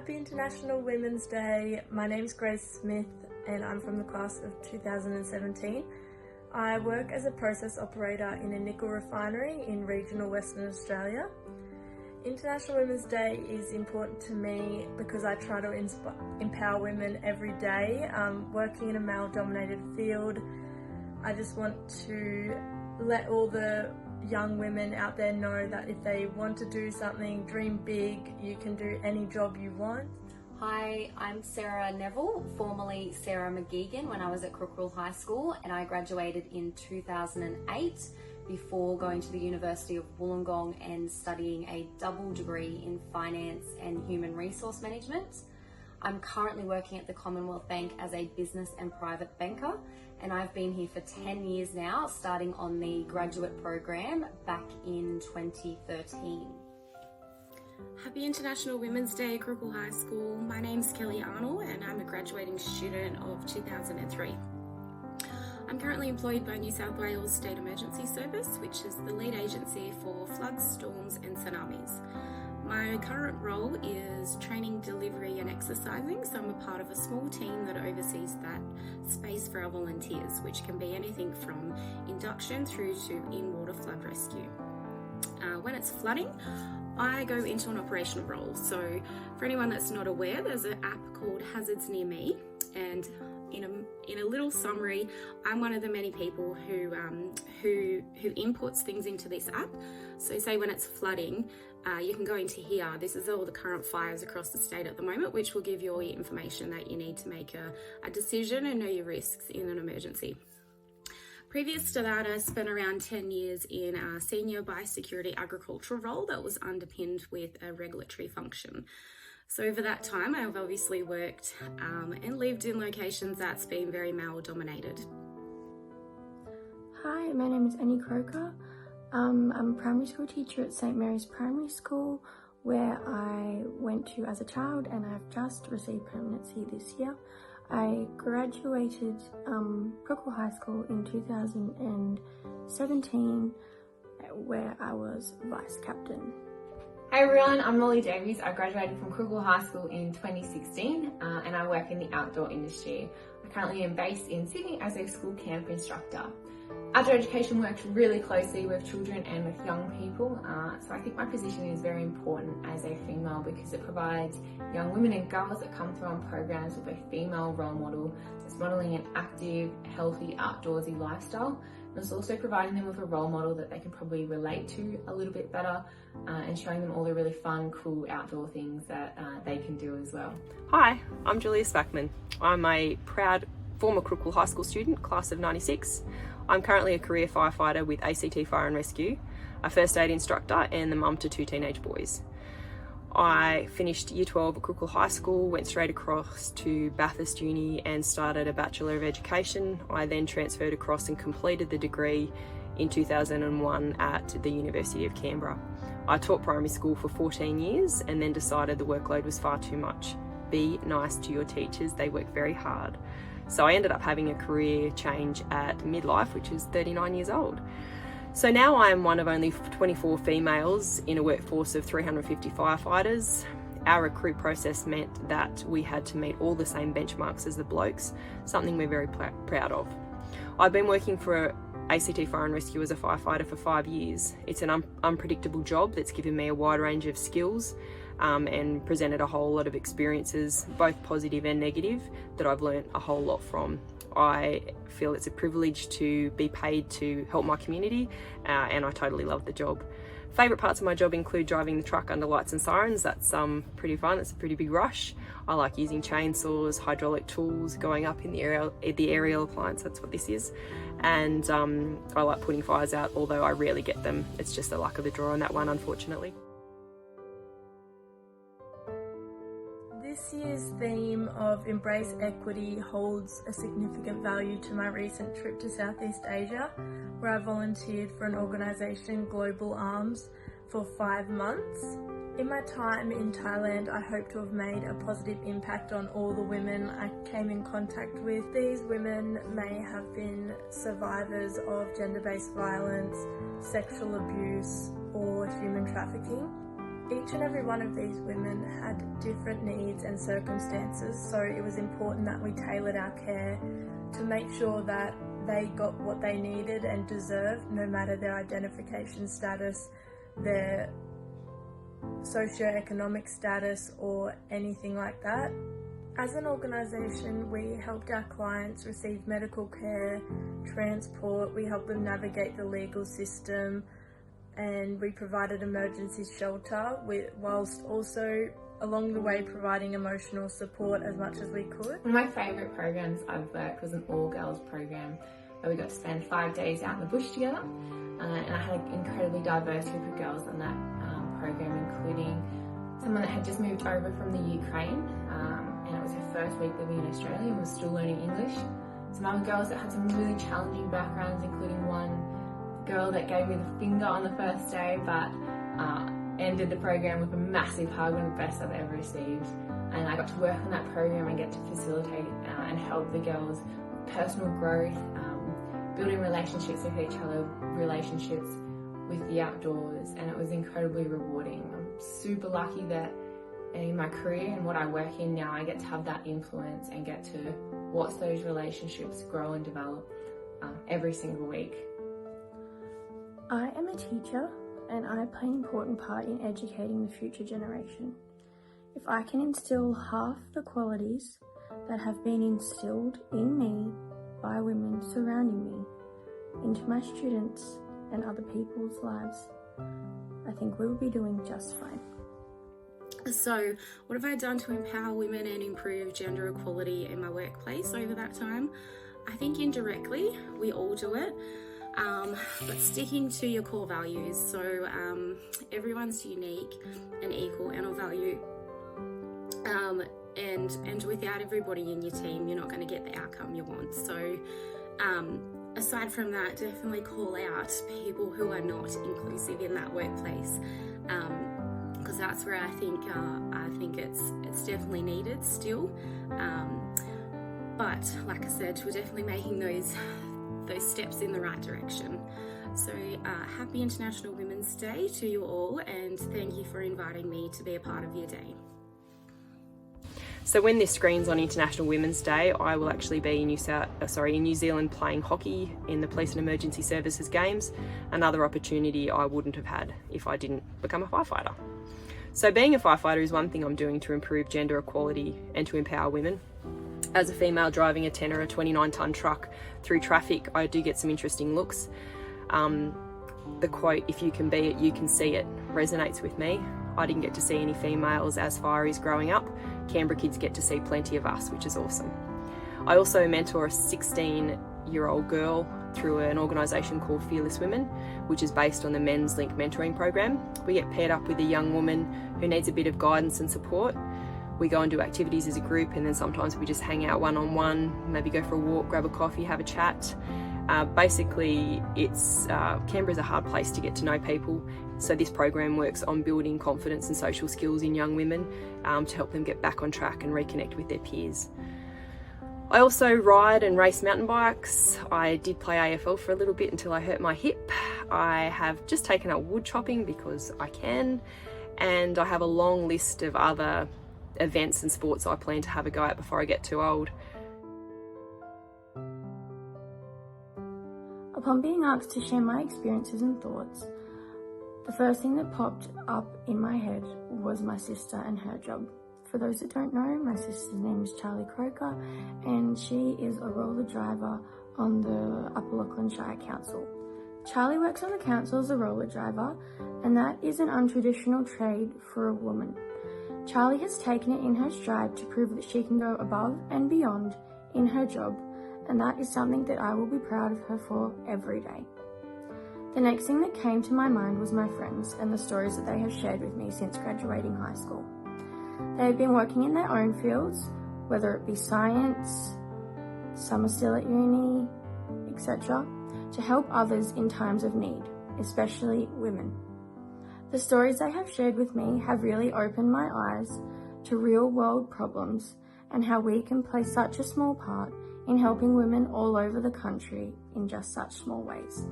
Happy International Women's Day. My name's Grace Smith and I'm from the class of 2017. I work as a process operator in a nickel refinery in regional Western Australia. International Women's Day is important to me because I try to empower women every day. Working in a male-dominated field, I just want to let all the young women out there know that if they want to do something, dream big, you can do any job you want. Hi, I'm Sarah Neville, formerly Sarah McGeegan when I was at Crookwell High School, and I graduated in 2008 before going to the University of Wollongong and studying a double degree in finance and human resource management. I'm currently working at the Commonwealth Bank as a business and private banker, and I've been here for 10 years now, starting on the graduate program back in 2013. Happy International Women's Day, Crookwell High School. My name's Kelly Arnold and I'm a graduating student of 2003. I'm currently employed by New South Wales State Emergency Service, which is the lead agency for floods, storms and tsunamis. My current role is training, delivery and exercising, so I'm a part of a small team that oversees that space for our volunteers, which can be anything from induction through to in-water flood rescue. When it's flooding, I go into an operational role. So for anyone that's not aware, there's an app called Hazards Near Me, and in a little summary, I'm one of the many people who inputs things into this app. So say when it's flooding, you can go into here. This is all the current fires across the state at the moment, which will give you all your information that you need to make a decision and know your risks in an emergency. Previous to that, I spent around 10 years in a senior biosecurity agricultural role that was underpinned with a regulatory function. So over that time, I've obviously worked and lived in locations that's been very male dominated. Hi, my name is Annie Croker. I'm a primary school teacher at St Mary's Primary School, where I went to as a child, and I've just received permanency this year. I graduated Crookwell High School in 2017, where I was vice captain. Hey everyone, I'm Molly Davies. I graduated from Crookwell High School in 2016 and I work in the outdoor industry. I currently am based in Sydney as a school camp instructor. Outdoor education works really closely with children and with young people, so I think my position is very important as a female because it provides young women and girls that come through on programs with a female role model that's modelling an active, healthy, outdoorsy lifestyle. And it's also providing them with a role model that they can probably relate to a little bit better and showing them all the really fun, cool outdoor things that they can do as well. Hi, I'm Julia Spackman. I'm a proud former Crookwell High School student, class of 96. I'm currently a career firefighter with ACT Fire and Rescue, a first aid instructor and the mum to 2 teenage boys. I finished Year 12 at Crookwell High School, went straight across to Bathurst Uni and started a Bachelor of Education. I then transferred across and completed the degree in 2001 at the University of Canberra. I taught primary school for 14 years and then decided the workload was far too much. Be nice to your teachers, they work very hard. So I ended up having a career change at midlife, which is 39 years old. So now I am one of only 24 females in a workforce of 350 firefighters. Our recruit process meant that we had to meet all the same benchmarks as the blokes, something we're very proud of. I've been working for ACT Fire and Rescue as a firefighter for 5 years. It's an unpredictable job that's given me a wide range of skills and presented a whole lot of experiences, both positive and negative, that I've learnt a whole lot from. I feel it's a privilege to be paid to help my community and I totally love the job. Favourite parts of my job include driving the truck under lights and sirens. That's pretty fun, it's a pretty big rush. I like using chainsaws, hydraulic tools, going up in the aerial appliance, that's what this is. And I like putting fires out, although I rarely get them. It's just the luck of the draw on that one, unfortunately. This year's theme of Embrace Equity holds a significant value to my recent trip to Southeast Asia, where I volunteered for an organisation, Global Arms, for 5 months. In my time in Thailand, I hope to have made a positive impact on all the women I came in contact with. These women may have been survivors of gender-based violence, sexual abuse, or human trafficking. Each and every one of these women had different needs and circumstances, so it was important that we tailored our care to make sure that they got what they needed and deserved, no matter their identification status, their socioeconomic status, or anything like that. As an organisation, we helped our clients receive medical care, transport, we helped them navigate the legal system, and we provided emergency shelter, whilst also along the way providing emotional support as much as we could. One of my favourite programs I've worked was an all-girls program where we got to spend 5 days out in the bush together, and I had an incredibly diverse group of girls on that program, including someone that had just moved over from the Ukraine, and it was her first week living in Australia and was still learning English. Some other girls that had some really challenging backgrounds, including one girl that gave me the finger on the first day but ended the program with a massive hug and the best I've ever received. And I got to work on that program and get to facilitate and help the girls with personal growth, building relationships with each other, relationships with the outdoors, and it was incredibly rewarding. I'm super lucky that in my career and what I work in now, I get to have that influence and get to watch those relationships grow and develop every single week. I am a teacher and I play an important part in educating the future generation. If I can instill half the qualities that have been instilled in me by women surrounding me into my students and other people's lives, I think we will be doing just fine. So, what have I done to empower women and improve gender equality in my workplace over that time? I think indirectly, we all do it, but sticking to your core values. So, everyone's unique and equal and of value. And without everybody in your team, you're not going to get the outcome you want. So, aside from that, definitely call out people who are not inclusive in that workplace, because that's where I think it's definitely needed still. But like I said, we're definitely making those steps in the right direction. So happy International Women's Day to you all, and thank you for inviting me to be a part of your day. So when this screens on International Women's Day, I will actually be in New Zealand playing hockey in the Police and Emergency Services Games, another opportunity I wouldn't have had if I didn't become a firefighter. So being a firefighter is one thing I'm doing to improve gender equality and to empower women. As a female driving a 10 or a 29-tonne truck through traffic, I do get some interesting looks. The quote, "If you can be it, you can see it," resonates with me. I didn't get to see any females as fireys growing up. Canberra kids get to see plenty of us, which is awesome. I also mentor a 16-year-old girl through an organisation called Fearless Women, which is based on the Men's Link mentoring program. We get paired up with a young woman who needs a bit of guidance and support. We go and do activities as a group, and then sometimes we just hang out one-on-one, maybe go for a walk, grab a coffee, have a chat. Basically, Canberra's a hard place to get to know people, so this program works on building confidence and social skills in young women to help them get back on track and reconnect with their peers. I also ride and race mountain bikes. I did play AFL for a little bit until I hurt my hip. I have just taken up wood chopping because I can, and I have a long list of other events and sports I plan to have a go at before I get too old. Upon being asked to share my experiences and thoughts, the first thing that popped up in my head was my sister and her job. For those that don't know, my sister's name is Charlie Croker, and she is a roller driver on the Upper Lachlan Shire Council. Charlie works on the council as a roller driver, and that is an untraditional trade for a woman. Charlie has taken it in her stride to prove that she can go above and beyond in her job, and that is something that I will be proud of her for every day. The next thing that came to my mind was my friends and the stories that they have shared with me since graduating high school. They have been working in their own fields, whether it be science, some are still at uni, etc., to help others in times of need, especially women. The stories they have shared with me have really opened my eyes to real-world problems and how we can play such a small part in helping women all over the country in just such small ways,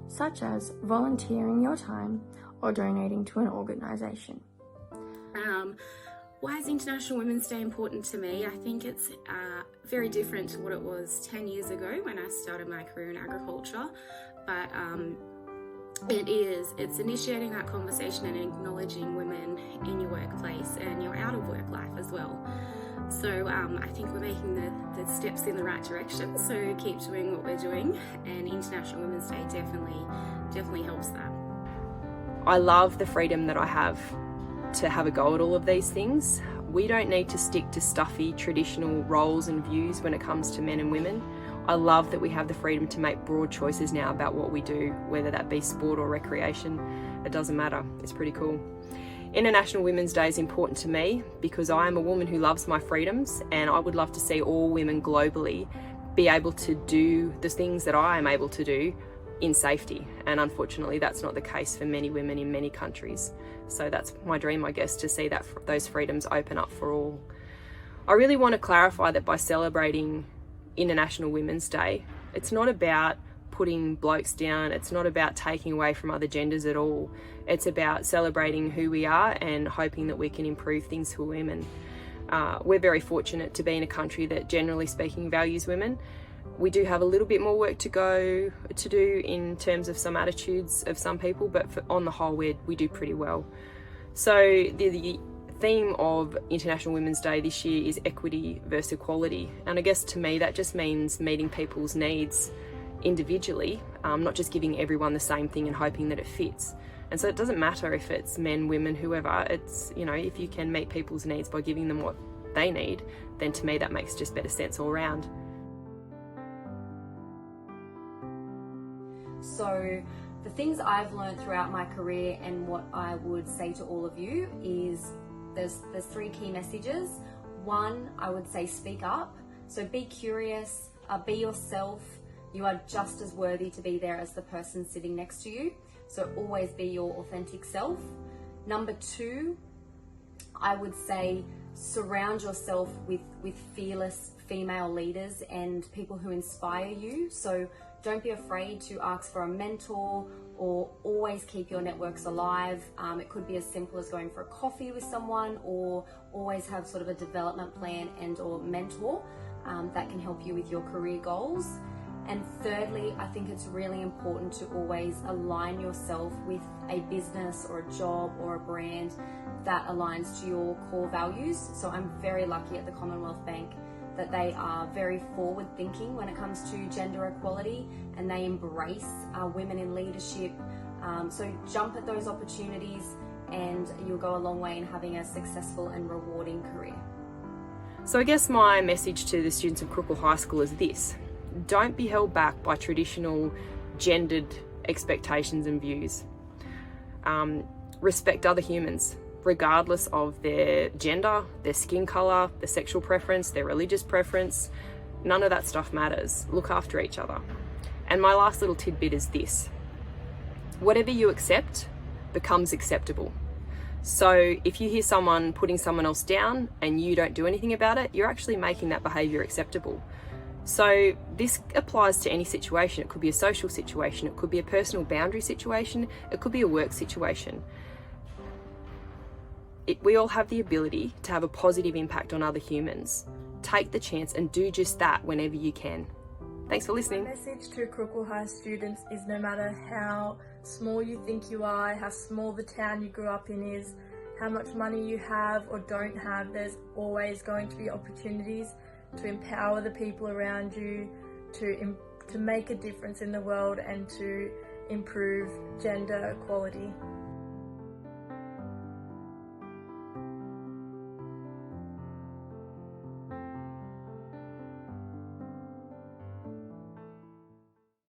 such as volunteering your time or donating to an organisation. Why is International Women's Day important to me? I think it's very different to what it was 10 years ago when I started my career in agriculture, but it's initiating that conversation and acknowledging women in your workplace and your out of work life as well. So I think we're making the steps in the right direction, so keep doing what we're doing, and International Women's Day definitely helps that. I love the freedom that I have to have a go at all of these things. We don't need to stick to stuffy traditional roles and views when it comes to men and women. I love that we have the freedom to make broad choices now about what we do, whether that be sport or recreation. It doesn't matter. It's pretty cool. International Women's Day is important to me because I am a woman who loves my freedoms, and I would love to see all women globally be able to do the things that I am able to do in safety, and unfortunately that's not the case for many women in many countries. So that's my dream, I guess, to see that those freedoms open up for all. I really want to clarify that by celebrating International Women's Day, it's not about putting blokes down, it's not about taking away from other genders at all. It's about celebrating who we are and hoping that we can improve things for women. We're very fortunate to be in a country that, generally speaking, values women. We do have a little bit more work to do in terms of some attitudes of some people, but on the whole we do pretty well. So the theme of International Women's Day this year is equity versus equality, and I guess to me that just means meeting people's needs individually, not just giving everyone the same thing and hoping that it fits. And so it doesn't matter if it's men, women, whoever. It's, you know, if you can meet people's needs by giving them what they need, then to me that makes just better sense all around. So the things I've learned throughout my career, and what I would say to all of you, is there's three key messages. One, I would say speak up. So be curious, be yourself. You are just as worthy to be there as the person sitting next to you. So always be your authentic self. Number two, I would say surround yourself with fearless female leaders and people who inspire you. So don't be afraid to ask for a mentor, or always keep your networks alive. It could be as simple as going for a coffee with someone, or always have sort of a development plan and or mentor that can help you with your career goals. And thirdly, I think it's really important to always align yourself with a business or a job or a brand that aligns to your core values. So I'm very lucky at the Commonwealth Bank that they are very forward thinking when it comes to gender equality, and they embrace women in leadership. So jump at those opportunities and you'll go a long way in having a successful and rewarding career. So I guess my message to the students of Crookall High School is this: don't be held back by traditional gendered expectations and views. Respect other humans, regardless of their gender, their skin colour, their sexual preference, their religious preference. None of that stuff matters. Look after each other. And my last little tidbit is this: whatever you accept becomes acceptable. So if you hear someone putting someone else down and you don't do anything about it, you're actually making that behaviour acceptable. So this applies to any situation. It could be a social situation, it could be a personal boundary situation, it could be a work situation. We all have the ability to have a positive impact on other humans. Take the chance and do just that whenever you can. Thanks for listening. My message to Crookall High students is, no matter how small you think you are, how small the town you grew up in is, how much money you have or don't have, there's always going to be opportunities to empower the people around you, to make a difference in the world and to improve gender equality.